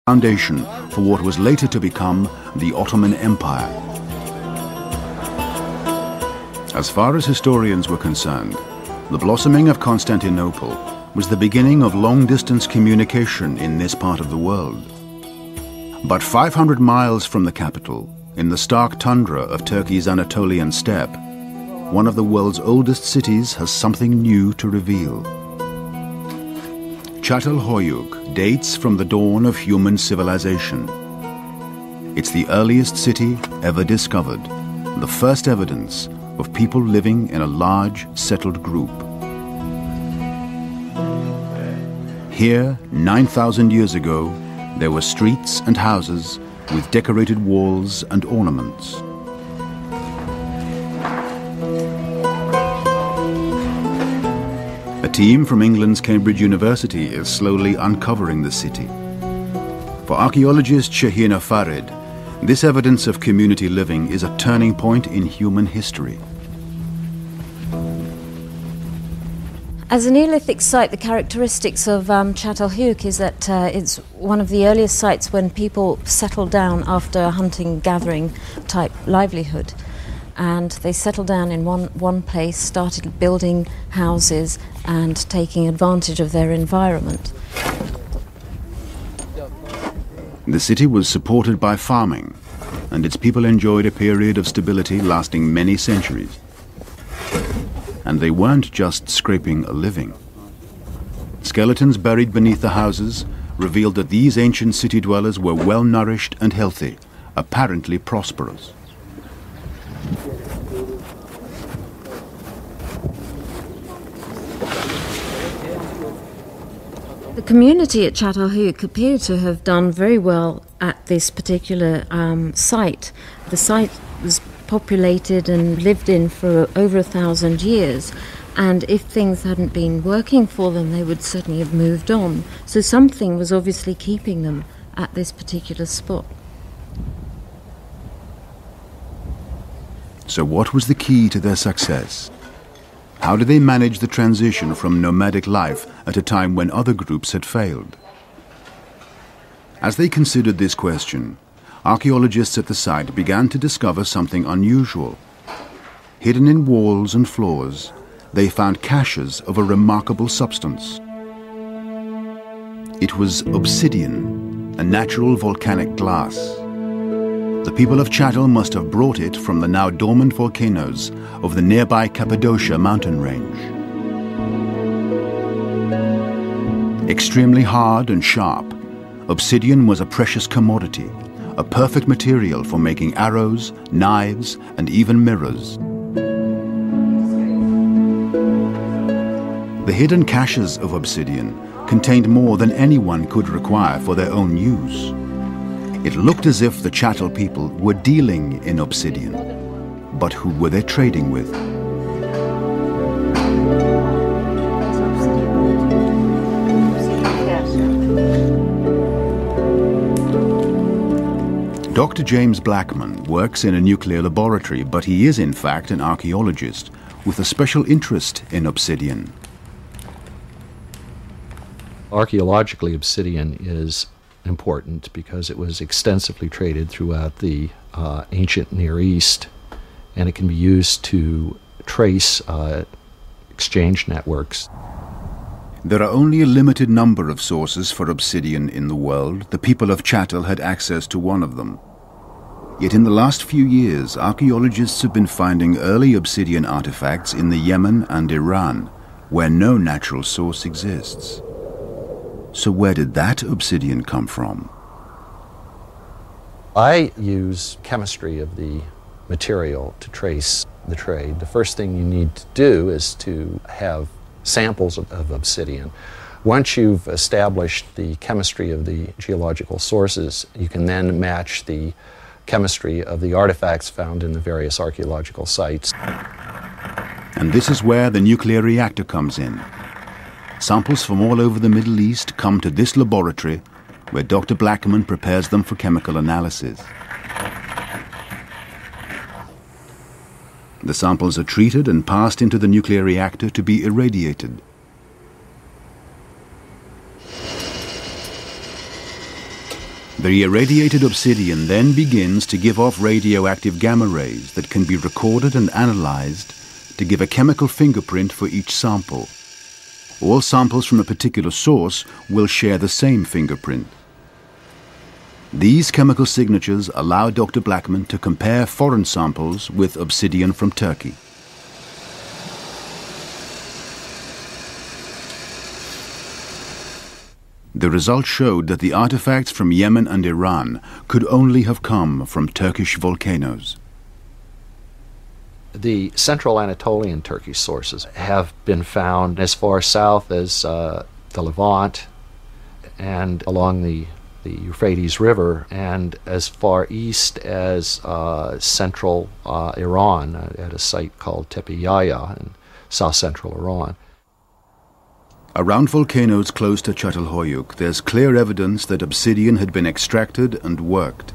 foundation for what was later to become the Ottoman Empire. As far as historians were concerned, the blossoming of Constantinople was the beginning of long-distance communication in this part of the world. But 500 miles from the capital, in the stark tundra of Turkey's Anatolian steppe, one of the world's oldest cities has something new to reveal. Çatalhöyük dates from the dawn of human civilization. It's the earliest city ever discovered, the first evidence of people living in a large, settled group. Here, 9,000 years ago, there were streets and houses with decorated walls and ornaments. A team from England's Cambridge University is slowly uncovering the city. For archaeologist Shahina Farid, this evidence of community living is a turning point in human history. As a Neolithic site, the characteristics of Çatalhöyük is that it's one of the earliest sites when people settled down after a hunting-gathering type livelihood. And they settled down in one place, started building houses and taking advantage of their environment. The city was supported by farming, and its people enjoyed a period of stability lasting many centuries. And they weren't just scraping a living. Skeletons buried beneath the houses revealed that these ancient city dwellers were well-nourished and healthy, apparently prosperous. The community at Çatalhöyük appeared to have done very well at this particular site. The site was populated and lived in for over 1,000 years, and if things hadn't been working for them, they would certainly have moved on. So something was obviously keeping them at this particular spot. So what was the key to their success? How did they manage the transition from nomadic life at a time when other groups had failed? As they considered this question, archaeologists at the site began to discover something unusual. Hidden in walls and floors, they found caches of a remarkable substance. It was obsidian, a natural volcanic glass. The people of Çatal must have brought it from the now dormant volcanoes of the nearby Cappadocia mountain range. Extremely hard and sharp, obsidian was a precious commodity, a perfect material for making arrows, knives, and even mirrors. The hidden caches of obsidian contained more than anyone could require for their own use. It looked as if the Çatal people were dealing in obsidian. But who were they trading with? Dr. James Blackman works in a nuclear laboratory, but he is in fact an archaeologist with a special interest in obsidian. Archaeologically, obsidian is important because it was extensively traded throughout the ancient Near East, and it can be used to trace exchange networks. There are only a limited number of sources for obsidian in the world. The people of Çatal had access to one of them. Yet in the last few years, archaeologists have been finding early obsidian artifacts in the Yemen and Iran, where no natural source exists. So where did that obsidian come from? I use chemistry of the material to trace the trade. The first thing you need to do is to have samples of obsidian. Once you've established the chemistry of the geological sources, you can then match the chemistry of the artifacts found in the various archaeological sites. And this is where the nuclear reactor comes in. Samples from all over the Middle East come to this laboratory where Dr. Blackman prepares them for chemical analysis. The samples are treated and passed into the nuclear reactor to be irradiated. The irradiated obsidian then begins to give off radioactive gamma rays that can be recorded and analyzed to give a chemical fingerprint for each sample. All samples from a particular source will share the same fingerprint. These chemical signatures allow Dr. Blackman to compare foreign samples with obsidian from Turkey. The results showed that the artifacts from Yemen and Iran could only have come from Turkish volcanoes. The central Anatolian Turkish sources have been found as far south as the Levant and along the Euphrates River, and as far east as central Iran at a site called Tepe Yahya in south-central Iran. Around volcanoes close to Çatalhöyük, there's clear evidence that obsidian had been extracted and worked.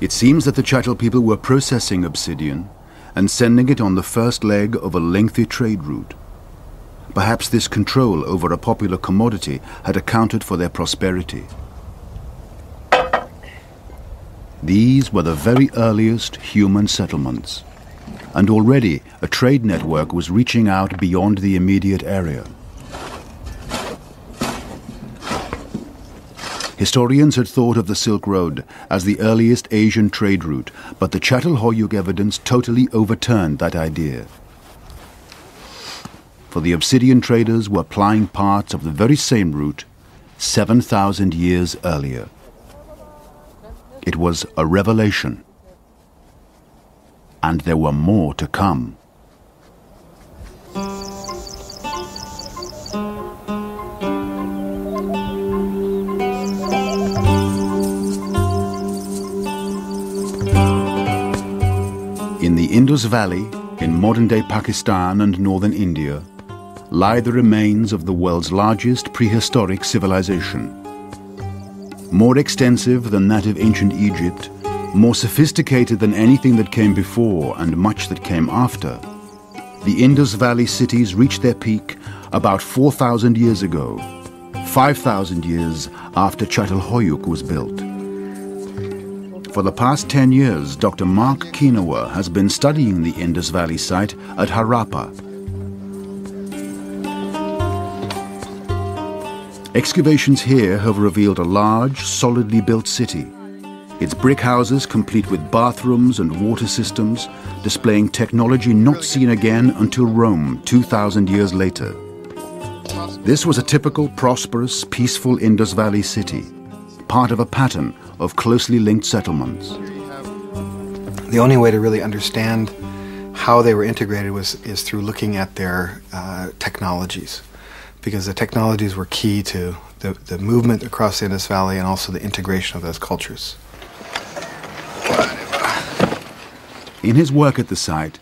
It seems that the Çatal people were processing obsidian and sending it on the first leg of a lengthy trade route. Perhaps this control over a popular commodity had accounted for their prosperity. These were the very earliest human settlements, and already a trade network was reaching out beyond the immediate area. Historians had thought of the Silk Road as the earliest Asian trade route, but the Çatalhöyük evidence totally overturned that idea. For the obsidian traders were plying parts of the very same route 7,000 years earlier. It was a revelation, and there were more to come. In the Indus Valley, in modern-day Pakistan and northern India, lie the remains of the world's largest prehistoric civilization. More extensive than that of ancient Egypt, more sophisticated than anything that came before and much that came after, the Indus Valley cities reached their peak about 4,000 years ago, 5,000 years after Çatalhöyük was built. For the past 10 years, Dr. Mark Kinowa has been studying the Indus Valley site at Harappa. Excavations here have revealed a large, solidly built city. Its brick houses complete with bathrooms and water systems, displaying technology not seen again until Rome 2,000 years later. This was a typical, prosperous, peaceful Indus Valley city, part of a pattern of closely linked settlements. The only way to really understand how they were integrated is through looking at their technologies, because the technologies were key to the movement across the Indus Valley and also the integration of those cultures. In his work at the site,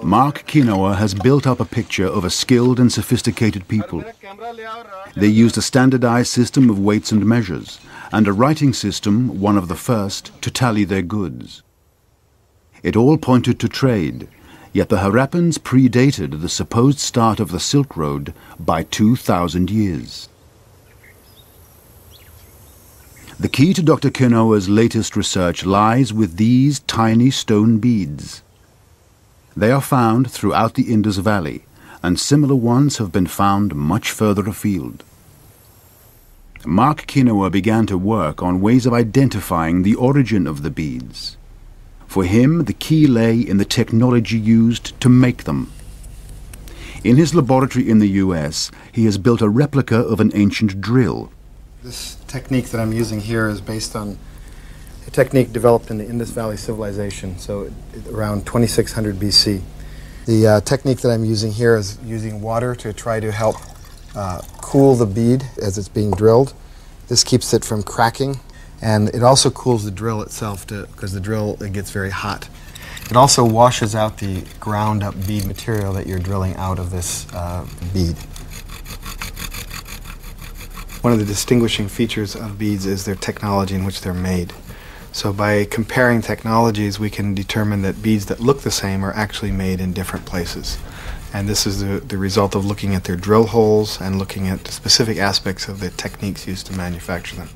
Mark Kinowa has built up a picture of a skilled and sophisticated people. They used a standardized system of weights and measures, and a writing system, one of the first, to tally their goods. It all pointed to trade, yet the Harappans predated the supposed start of the Silk Road by 2,000 years. The key to Dr. Kinowa's latest research lies with these tiny stone beads. They are found throughout the Indus Valley, and similar ones have been found much further afield. Mark Kinowa began to work on ways of identifying the origin of the beads. For him, the key lay in the technology used to make them. In his laboratory in the US, he has built a replica of an ancient drill. This technique that I'm using here is based on a technique developed in the Indus Valley civilization, so around 2600 BC. The technique that I'm using here is using water to try to help cool the bead as it's being drilled. This keeps it from cracking, and it also cools the drill itself because the drill, it gets very hot. It also washes out the ground up bead material that you're drilling out of this bead. One of the distinguishing features of beads is their technology in which they're made. So by comparing technologies, we can determine that beads that look the same are actually made in different places. And this is the result of looking at their drill holes and looking at the specific aspects of the techniques used to manufacture them.